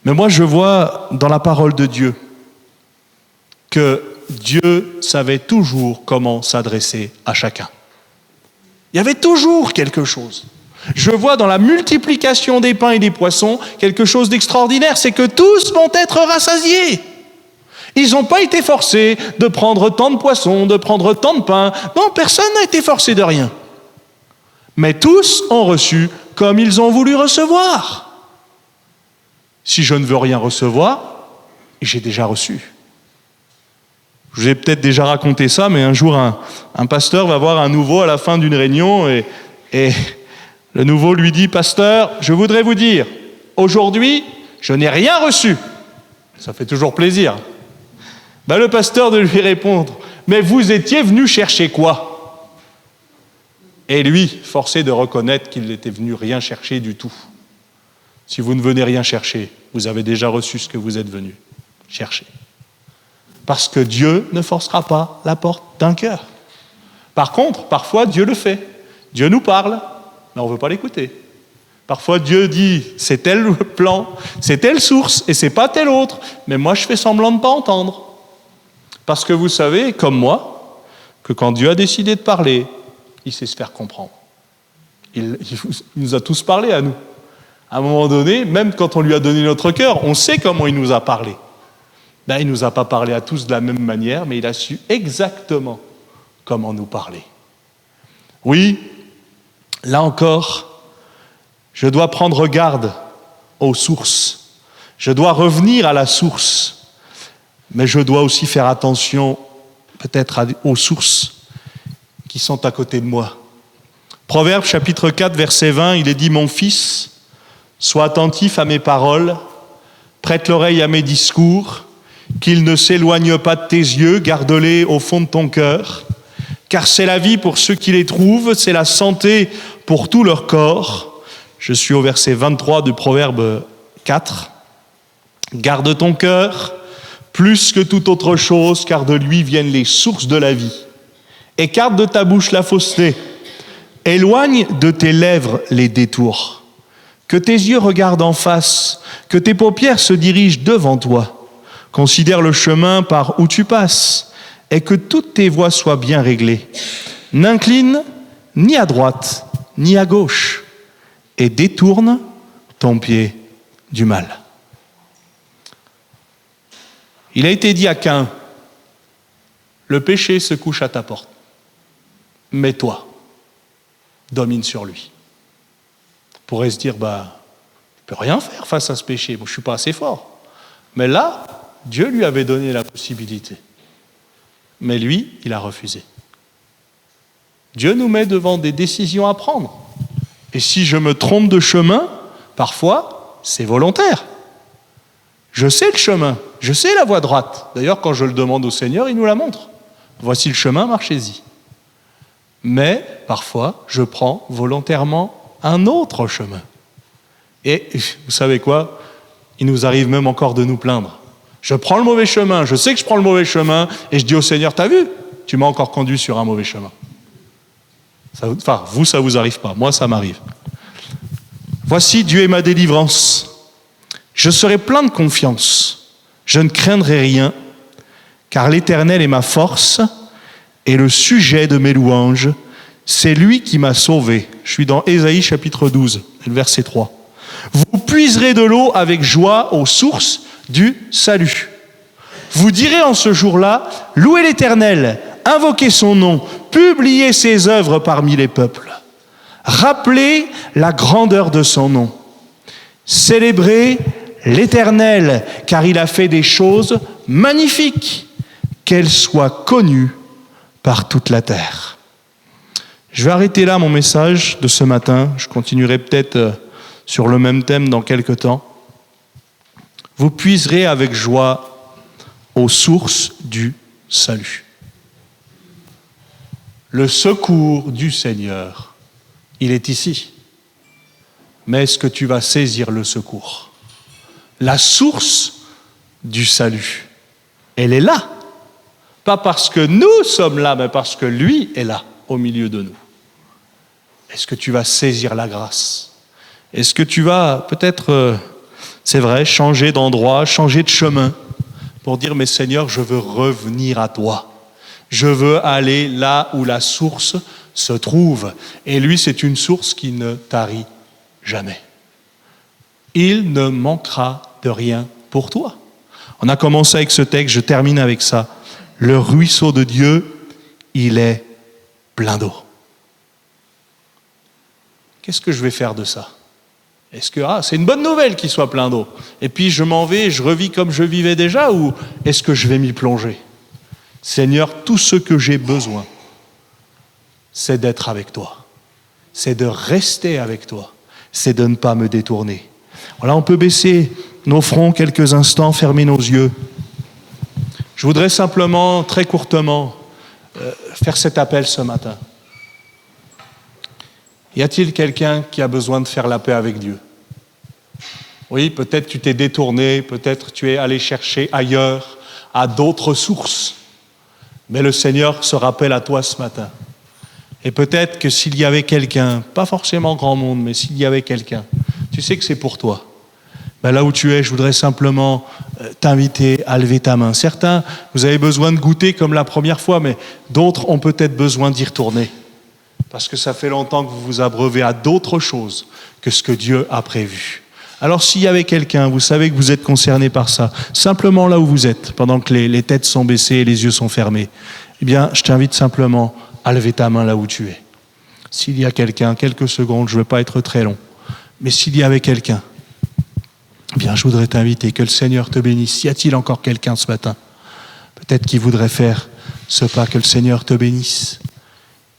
Mais moi, je vois dans la parole de Dieu que Dieu savait toujours comment s'adresser à chacun. Il y avait toujours quelque chose. Je vois dans la multiplication des pains et des poissons quelque chose d'extraordinaire, c'est que tous vont être rassasiés. Ils n'ont pas été forcés de prendre tant de poissons, de prendre tant de pain. Non, personne n'a été forcé de rien. Mais tous ont reçu comme ils ont voulu recevoir. Si je ne veux rien recevoir, j'ai déjà reçu. Je vous ai peut-être déjà raconté ça, mais un jour, un pasteur va voir un nouveau à la fin d'une réunion et le nouveau lui dit, « Pasteur, je voudrais vous dire, aujourd'hui, je n'ai rien reçu. » Ça fait toujours plaisir. Le pasteur de lui répondre, « Mais vous étiez venu chercher quoi ?» Et lui, forcé de reconnaître qu'il n'était venu rien chercher du tout. Si vous ne venez rien chercher, vous avez déjà reçu ce que vous êtes venu chercher. Parce que Dieu ne forcera pas la porte d'un cœur. Par contre, parfois, Dieu le fait. Dieu nous parle, mais on ne veut pas l'écouter. Parfois, Dieu dit, c'est tel plan, c'est telle source, et c'est pas tel autre. Mais moi, je fais semblant de ne pas entendre. Parce que vous savez, comme moi, que quand Dieu a décidé de parler, il sait se faire comprendre. Il nous a tous parlé à nous. À un moment donné, même quand on lui a donné notre cœur, on sait comment il nous a parlé. Il ne nous a pas parlé à tous de la même manière, mais il a su exactement comment nous parler. Oui, là encore, je dois prendre garde aux sources. Je dois revenir à la source, mais je dois aussi faire attention peut-être aux sources qui sont à côté de moi. Proverbe chapitre 4, verset 20, il est dit « Mon fils, sois attentif à mes paroles, prête l'oreille à mes discours, qu'ils ne s'éloignent pas de tes yeux, garde-les au fond de ton cœur, car c'est la vie pour ceux qui les trouvent, c'est la santé pour tout leur corps. » Je suis au verset 23 du Proverbe 4. « Garde ton cœur plus que toute autre chose, car de lui viennent les sources de la vie. Écarte de ta bouche la fausseté, éloigne de tes lèvres les détours. Que tes yeux regardent en face, que tes paupières se dirigent devant toi. Considère le chemin par où tu passes et que toutes tes voies soient bien réglées. N'incline ni à droite ni à gauche et détourne ton pied du mal. » Il a été dit à Caïn, le péché se couche à ta porte, mais toi, domine sur lui. On pourrait se dire, je ne peux rien faire face à ce péché, je ne suis pas assez fort. Mais là, Dieu lui avait donné la possibilité. Mais lui, il a refusé. Dieu nous met devant des décisions à prendre. Et si je me trompe de chemin, parfois, c'est volontaire. Je sais le chemin, je sais la voie droite. D'ailleurs, quand je le demande au Seigneur, il nous la montre. Voici le chemin, marchez-y. Mais, parfois, je prends volontairement un autre chemin. Et, vous savez quoi ? Il nous arrive même encore de nous plaindre. Je prends le mauvais chemin, je sais que je prends le mauvais chemin, et je dis au Seigneur, t'as vu ? Tu m'as encore conduit sur un mauvais chemin. Enfin, vous, ça vous arrive pas. Moi, ça m'arrive. Voici, Dieu est ma délivrance. Je serai plein de confiance. Je ne craindrai rien, car l'Éternel est ma force et le sujet de mes louanges. C'est lui qui m'a sauvé. Je suis dans Ésaïe chapitre 12, le verset 3. Vous puiserez de l'eau avec joie aux sources du salut. Vous direz en ce jour-là, louez l'Éternel, invoquez son nom, publiez ses œuvres parmi les peuples. Rappelez la grandeur de son nom. Célébrez l'Éternel, car il a fait des choses magnifiques, qu'elles soient connues par toute la terre. Je vais arrêter là mon message de ce matin. Je continuerai peut-être sur le même thème dans quelques temps. Vous puiserez avec joie aux sources du salut. Le secours du Seigneur, il est ici. Mais est-ce que tu vas saisir le secours ? La source du salut, elle est là. Pas parce que nous sommes là, mais parce que lui est là, au milieu de nous. Est-ce que tu vas saisir la grâce ? Est-ce que tu vas peut-être, c'est vrai, changer d'endroit, changer de chemin pour dire, mais Seigneur, je veux revenir à toi. Je veux aller là où la source se trouve. Et lui, c'est une source qui ne tarit jamais. Il ne manquera de rien pour toi. On a commencé avec ce texte, je termine avec ça. Le ruisseau de Dieu, il est plein d'eau. Qu'est-ce que je vais faire de ça ? Est-ce que c'est une bonne nouvelle qu'il soit plein d'eau ? Et puis je m'en vais, je revis comme je vivais déjà, ou est-ce que je vais m'y plonger ? Seigneur, tout ce que j'ai besoin, c'est d'être avec toi. C'est de rester avec toi. C'est de ne pas me détourner. Voilà, on peut baisser nos fronts quelques instants, fermer nos yeux. Je voudrais simplement, très courtement, faire cet appel ce matin. Y a-t-il quelqu'un qui a besoin de faire la paix avec Dieu ? Oui, peut-être tu t'es détourné, peut-être tu es allé chercher ailleurs, à d'autres sources. Mais le Seigneur se rappelle à toi ce matin. Et peut-être que s'il y avait quelqu'un, pas forcément grand monde, mais s'il y avait quelqu'un, tu sais que c'est pour toi. Ben là où tu es, je voudrais simplement t'inviter à lever ta main. Certains, vous avez besoin de goûter comme la première fois, mais d'autres ont peut-être besoin d'y retourner. Parce que ça fait longtemps que vous vous abreuvez à d'autres choses que ce que Dieu a prévu. Alors s'il y avait quelqu'un, vous savez que vous êtes concerné par ça, simplement là où vous êtes, pendant que les têtes sont baissées et les yeux sont fermés, eh bien, je t'invite simplement à lever ta main là où tu es. S'il y a quelqu'un, quelques secondes, je ne veux pas être très long, mais s'il y avait quelqu'un, eh bien, je voudrais t'inviter, que le Seigneur te bénisse. Y a-t-il encore quelqu'un ce matin ? Peut-être qui voudrait faire ce pas, que le Seigneur te bénisse.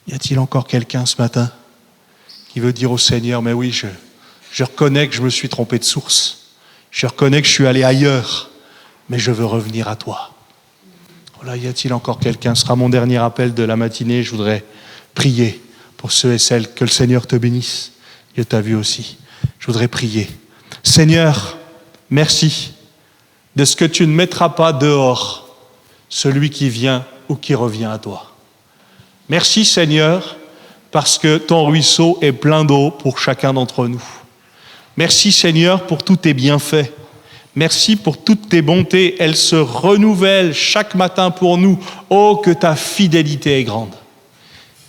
Y a-t-il encore quelqu'un ce matin qui veut dire au Seigneur, mais oui, je reconnais que je me suis trompé de source. Je reconnais que je suis allé ailleurs, mais je veux revenir à toi. Voilà, y a-t-il encore quelqu'un ? Ce sera mon dernier appel de la matinée. Je voudrais prier pour ceux et celles, que le Seigneur te bénisse. Dieu t'a vu aussi. Je voudrais prier. Seigneur, merci de ce que tu ne mettras pas dehors celui qui vient ou qui revient à toi. Merci Seigneur, parce que ton ruisseau est plein d'eau pour chacun d'entre nous. Merci Seigneur pour tous tes bienfaits. Merci pour toutes tes bontés. Elles se renouvellent chaque matin pour nous. Oh, que ta fidélité est grande.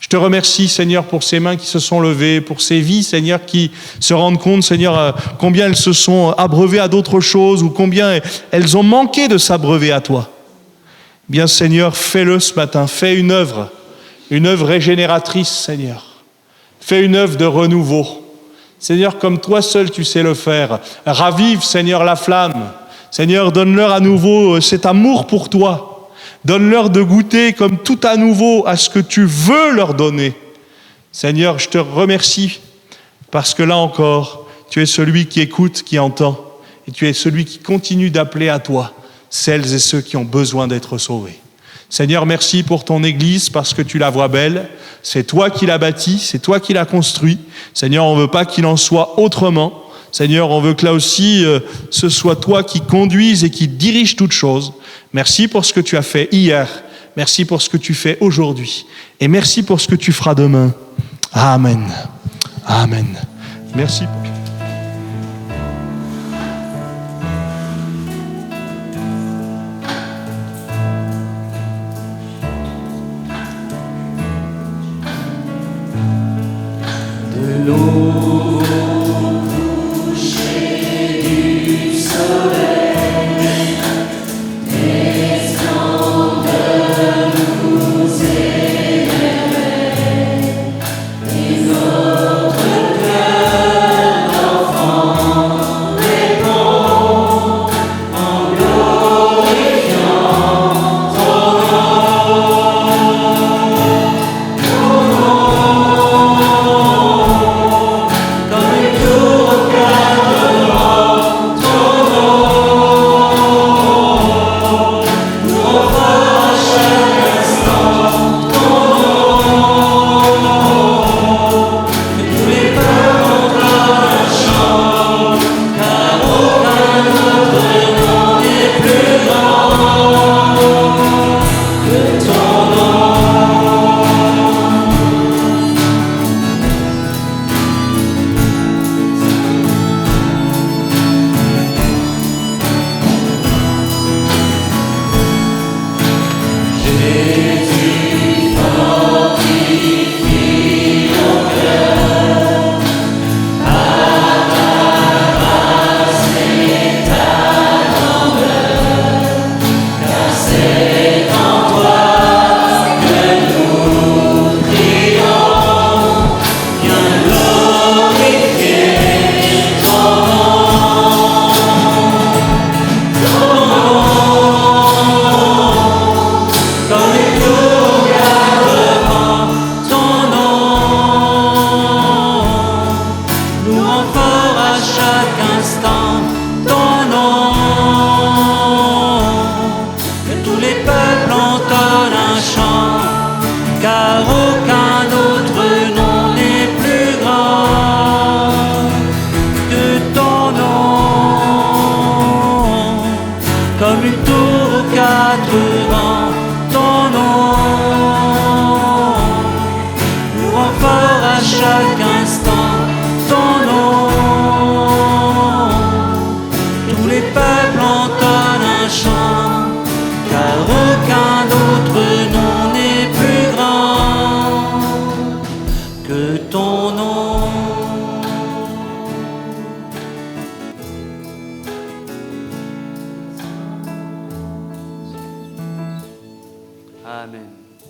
Je te remercie Seigneur pour ces mains qui se sont levées, pour ces vies Seigneur qui se rendent compte Seigneur combien elles se sont abreuvées à d'autres choses ou combien elles ont manqué de s'abreuver à toi. Bien Seigneur, fais-le ce matin, fais une œuvre régénératrice, Seigneur. Fais une œuvre de renouveau. Seigneur, comme toi seul tu sais le faire. Ravive, Seigneur, la flamme. Seigneur, donne-leur à nouveau cet amour pour toi. Donne-leur de goûter comme tout à nouveau à ce que tu veux leur donner. Seigneur, je te remercie parce que là encore, tu es celui qui écoute, qui entend, et tu es celui qui continue d'appeler à toi celles et ceux qui ont besoin d'être sauvés. Seigneur, merci pour ton Église parce que tu la vois belle. C'est toi qui l'as bâtie, c'est toi qui l'as construit. Seigneur, on ne veut pas qu'il en soit autrement. Seigneur, on veut que là aussi, ce soit toi qui conduises et qui dirige toutes choses. Merci pour ce que tu as fait hier. Merci pour ce que tu fais aujourd'hui. Et merci pour ce que tu feras demain. Amen. Amen. Merci.